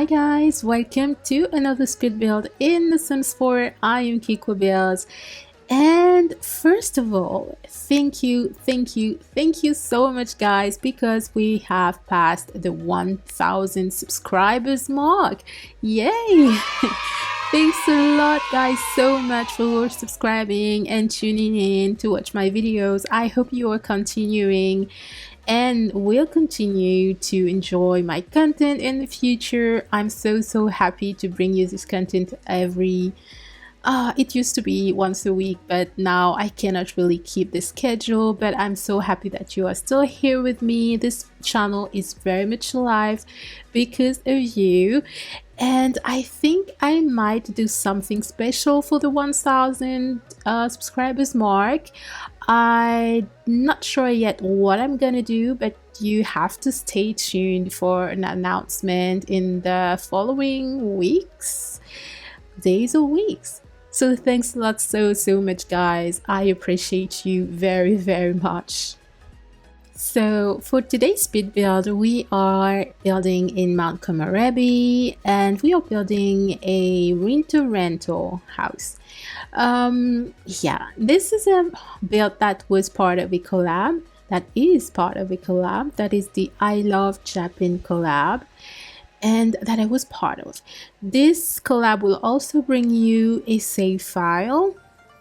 Hi guys, welcome to another speed build in The Sims 4. I am Kiko Builds, and first of all, thank you so much guys, because we have passed the 1000 subscribers mark. Yay! Thanks a lot guys so much for subscribing and tuning in to watch my videos. I hope you are continuing and will continue to enjoy my content in the future. I'm so happy to bring you this content every it used to be once a week, but now I cannot really keep the schedule. But I'm so happy that you are still here with me. This channel is very much alive because of you, and I think I might do something special for the 1000 subscribers mark. I'm not sure yet what I'm gonna do, but you have to stay tuned for an announcement in the following weeks, days or weeks. So thanks a lot so much guys. I appreciate you very much. So for today's speed build, we are building in Mount Lomorebi, and we are building a rental house. Yeah, this is a build that was part of a collab, that is the I Love Japan collab, and that I was part of. This collab will also bring you a save file,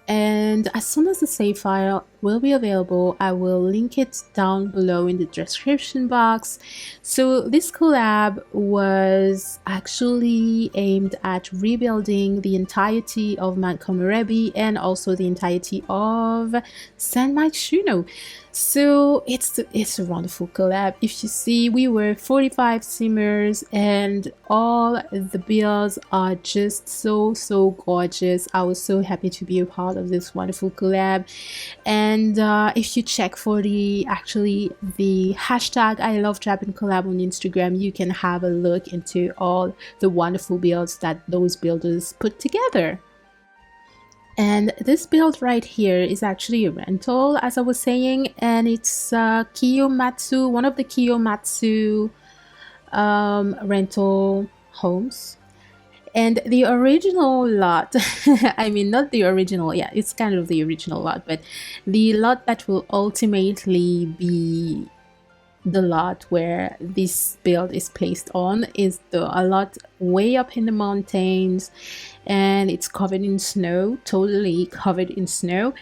and as soon as the save file will be available, I will link it down below in the description box. So this collab was actually aimed at rebuilding the entirety of Mount Lomorebi and also the entirety of San Myshuno. So it's a wonderful collab. If you see, we were 45 simmers and all the builds are just so gorgeous. I was so happy to be a part of this wonderful collab. And if you check for the hashtag I Love Japan collab on Instagram, you can have a look into all the wonderful builds that those builders put together. And this build right here is actually a rental, as I was saying, and it's Kiyomatsu, one of the Kiyomatsu rental homes. And the original lot, I mean, not the original, yeah, it's kind of the original lot, but the lot that will ultimately be the lot where this build is placed on is a lot way up in the mountains, and it's covered in snow, totally covered in snow,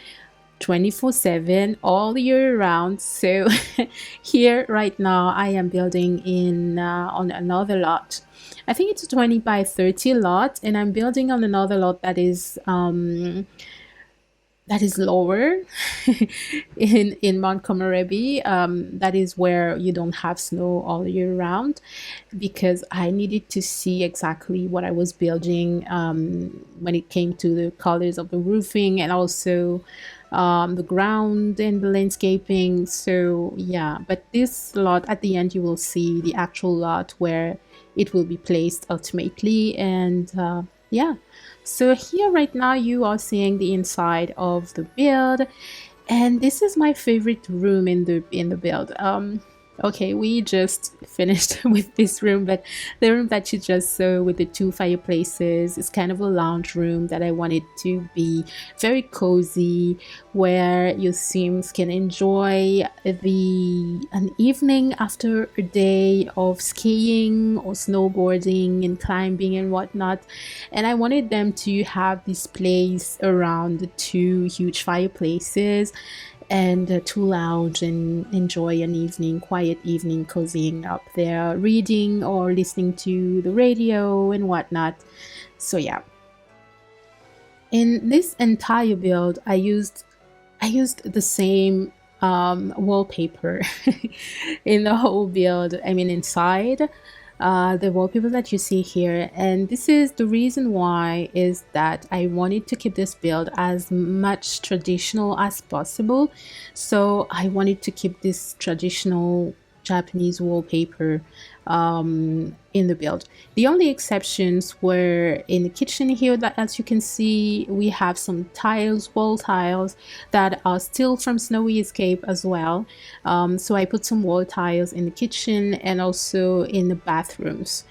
24/7 all year round. So here right now I am building in on another lot. I think it's a 20 by 30 lot, and I'm building on another lot that is lower in Mount Lomorebi. That is where you don't have snow all year round, because I needed to see exactly what I was building when it came to the colors of the roofing and also the ground and the landscaping. So yeah, but this lot at the end you will see the actual lot where it will be placed ultimately. And yeah, so here right now you are seeing the inside of the build, and this is my favorite room in the build. Okay, we just finished with this room, but the room that you just saw with the two fireplaces is kind of a lounge room that I wanted to be very cozy, where your Sims can enjoy an evening after a day of skiing or snowboarding and climbing and whatnot. And I wanted them to have this place around the two huge fireplaces, and to lounge and enjoy an evening, quiet evening, cozying up there, reading or listening to the radio and whatnot. So yeah, in this entire build I used the same wallpaper in the whole build. I mean, inside the wallpaper that you see here. And this is the reason why, is that I wanted to keep this build as much traditional as possible. So I wanted to keep this traditional Japanese wallpaper in the build. The only exceptions were in the kitchen here, that as you can see we have some tiles, wall tiles that are still from Snowy Escape as well. So I put some wall tiles in the kitchen and also in the bathrooms.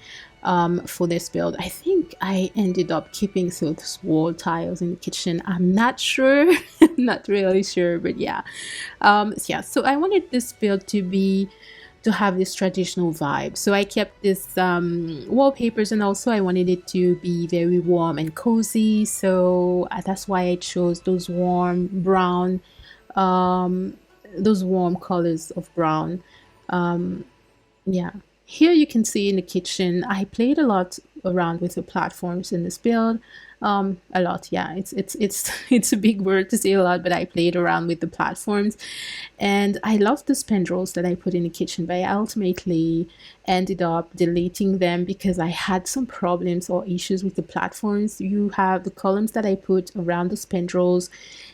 for this build. I think I ended up keeping those wall tiles in the kitchen. I'm not sure, not really sure, but yeah. Yeah, so I wanted this build to have this traditional vibe. So I kept this wallpapers, and also I wanted it to be very warm and cozy. So that's why I chose those warm brown, those warm colors of brown. Yeah, here you can see in the kitchen, I played a lot around with the platforms in this build. A lot, yeah, it's it's a big word to say a lot, but I played around with the platforms, and I love the spandrels that I put in the kitchen, but I ultimately ended up deleting them because I had some problems or issues with the platforms. You have the columns that I put around the spandrels,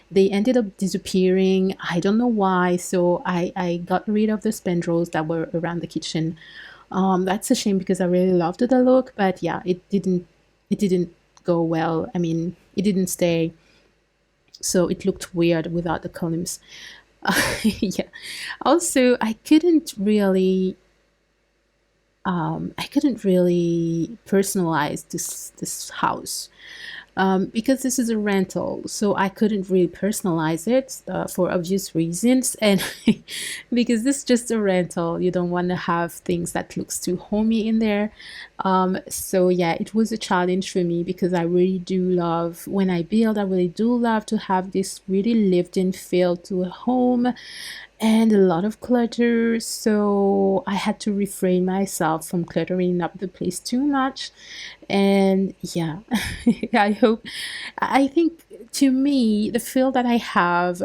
they ended up disappearing. I don't know why, so I got rid of the spandrels that were around the kitchen. That's a shame because I really loved the look, but yeah, it didn't go well. I mean, it didn't stay, so it looked weird without the columns. Yeah. Also, I couldn't really personalize this house, because this is a rental, so I couldn't really personalize it for obvious reasons, and because this is just a rental, you don't want to have things that looks too homey in there. So yeah, it was a challenge for me because I really do love when I build. I really do love to have this really lived-in feel to a home and a lot of clutter, so I had to refrain myself from cluttering up the place too much. And yeah, I think, to me, the feel that I have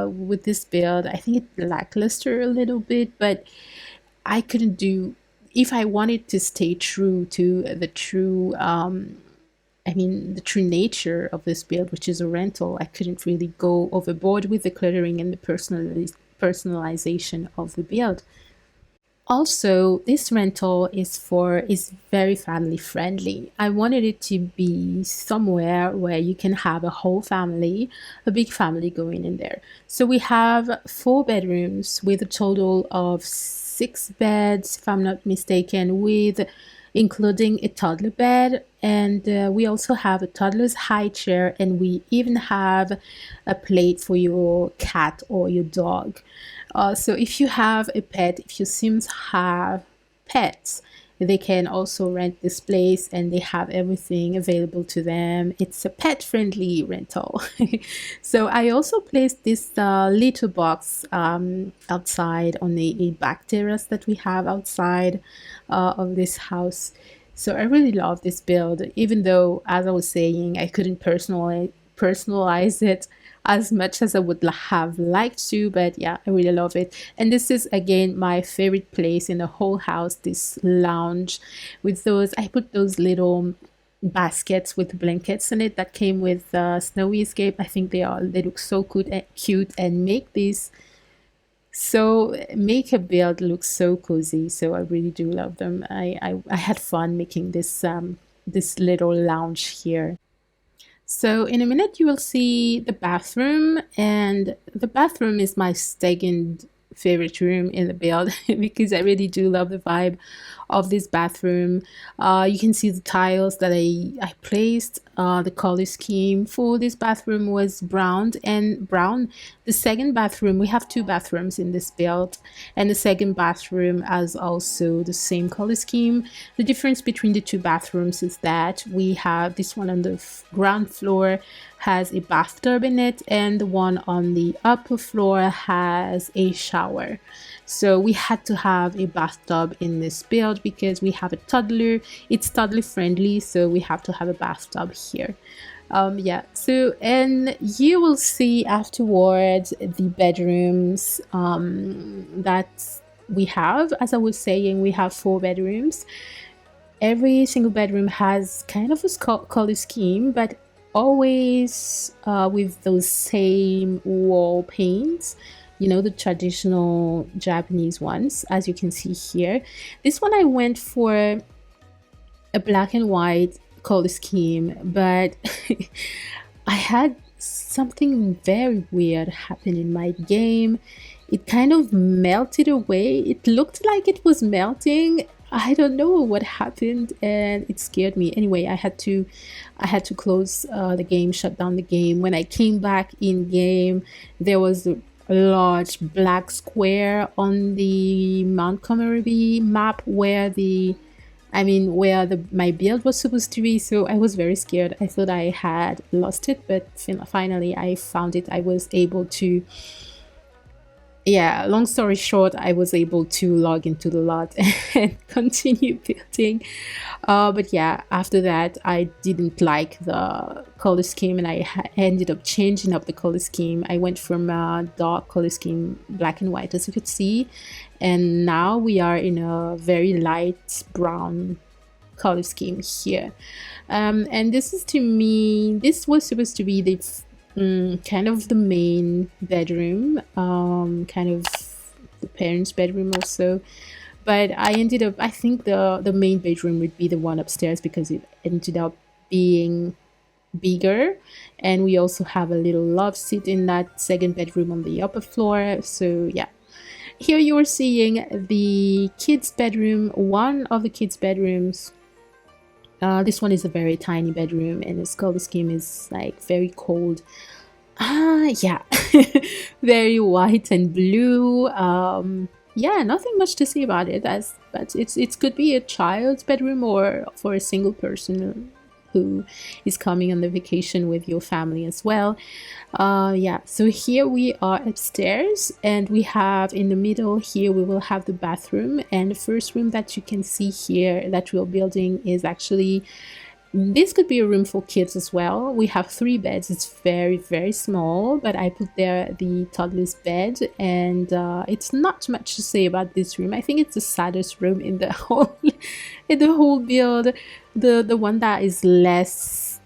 with this build, I think it lackluster a little bit, but I couldn't do, if I wanted to stay true to the true the true nature of this build, which is a rental, I couldn't really go overboard with the cluttering and the personalization of the build. Also, this rental is very family friendly. I wanted it to be somewhere where you can have a whole family, a big family going in there. So we have 4 bedrooms with a total of 6 beds, if I'm not mistaken, with including a toddler bed, and we also have a toddler's high chair, and we even have a plate for your cat or your dog. So if you have a pet, if your Sims have pets, they can also rent this place, and they have everything available to them. It's a pet friendly rental. So I also placed this little box outside on a back terrace that we have outside of this house. So I really love this build, even though, as I was saying, I couldn't personalize it as much as I would have liked to, but yeah, I really love it. And this is again my favorite place in the whole house, this lounge with those, I put those little baskets with blankets in it that came with Snowy Escape. I think they look so cute and make a build look so cozy. So I really do love them. I had fun making this little lounge here. So in a minute you will see the bathroom, and the bathroom is my second favorite room in the build because I really do love the vibe of this bathroom. You can see the tiles that I placed. The color scheme for this bathroom was brown and brown. The second bathroom, we have 2 bathrooms in this build, and the second bathroom has also the same color scheme. The difference between the 2 bathrooms is that we have this one on the ground floor has a bathtub in it, and the one on the upper floor has a shower. So we had to have a bathtub in this build because we have a toddler. It's toddler friendly, so we have to have a bathtub here. Yeah, so, and you will see afterwards the bedrooms that we have. As I was saying, we have 4 bedrooms. Every single bedroom has kind of a color scheme, but always with those same wall paints, you know, the traditional Japanese ones, as you can see here. This one I went for a black and white color scheme, but I had something very weird happen in my game. It kind of melted away. It looked like it was melting, I don't know what happened, and it scared me. Anyway, I had to close the game, shut down the game. When I came back in game, there was a large black square on the Montgomery map where where my build was supposed to be. So I was very scared. I thought I had lost it, but finally I found it. I was able to, yeah, long story short, I was able to log into the lot and continue building. But yeah, after that, I didn't like the color scheme, and I ended up changing up the color scheme. I went from a dark color scheme, black and white, as you could see, and now we are in a very light brown color scheme here. And this is, to me, this was supposed to be the kind of the main bedroom, kind of the parents' bedroom also. But I ended up, I think the main bedroom would be the one upstairs because it ended up being bigger, and we also have a little love seat in that second bedroom on the upper floor. So yeah, here you are seeing the kids' bedroom, one of the kids' bedrooms. This one is a very tiny bedroom, and its color scheme is like very cold. Yeah, very white and blue. Yeah, nothing much to say about it. But it could be a child's bedroom or for a single person who is coming on the vacation with your family as well. Yeah, so here we are upstairs, and we have in the middle here we will have the bathroom, and the first room that you can see here that we're building is actually, this could be a room for kids as well. We have 3 beds. It's very, very small, but I put there the toddler's bed, and it's not much to say about this room. I think it's the saddest room in the whole in the whole build. The one that is less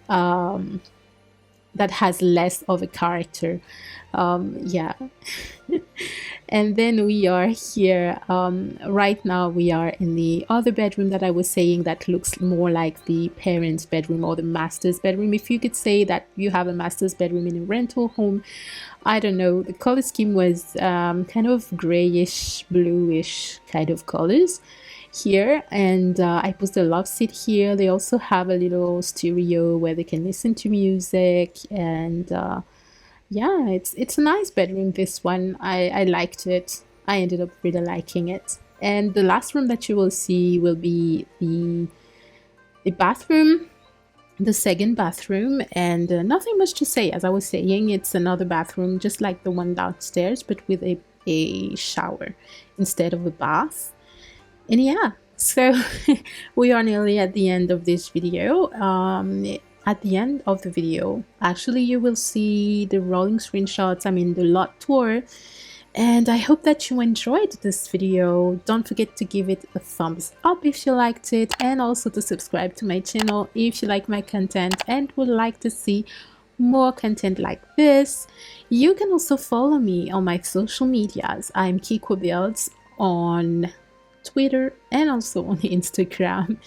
that has less of a character. Yeah. And then we are here, right now we are in the other bedroom that I was saying that looks more like the parents' bedroom or the master's bedroom, if you could say that you have a master's bedroom in a rental home. I don't know, the color scheme was kind of grayish, bluish kind of colors here, and I put the love seat here. They also have a little stereo where they can listen to music, and yeah, it's a nice bedroom, this one. I liked it. I ended up really liking it. And the last room that you will see will be the bathroom, the second bathroom, and nothing much to say. As I was saying, it's another bathroom just like the one downstairs, but with a shower instead of a bath. And yeah, so we are nearly at the end of this video. At the end of the video, actually, you will see the rolling screenshots, the lot tour. And I hope that you enjoyed this video. Don't forget to give it a thumbs up if you liked it, and also to subscribe to my channel if you like my content and would like to see more content like this. You can also follow me on my social medias. I'm Kikwa Builds on Twitter and also on Instagram.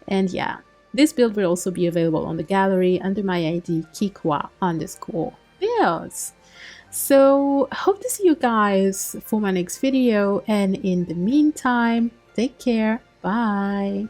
And yeah, this build will also be available on the gallery under my ID Kikwa_builds. So hope to see you guys for my next video, and in the meantime, take care. Bye.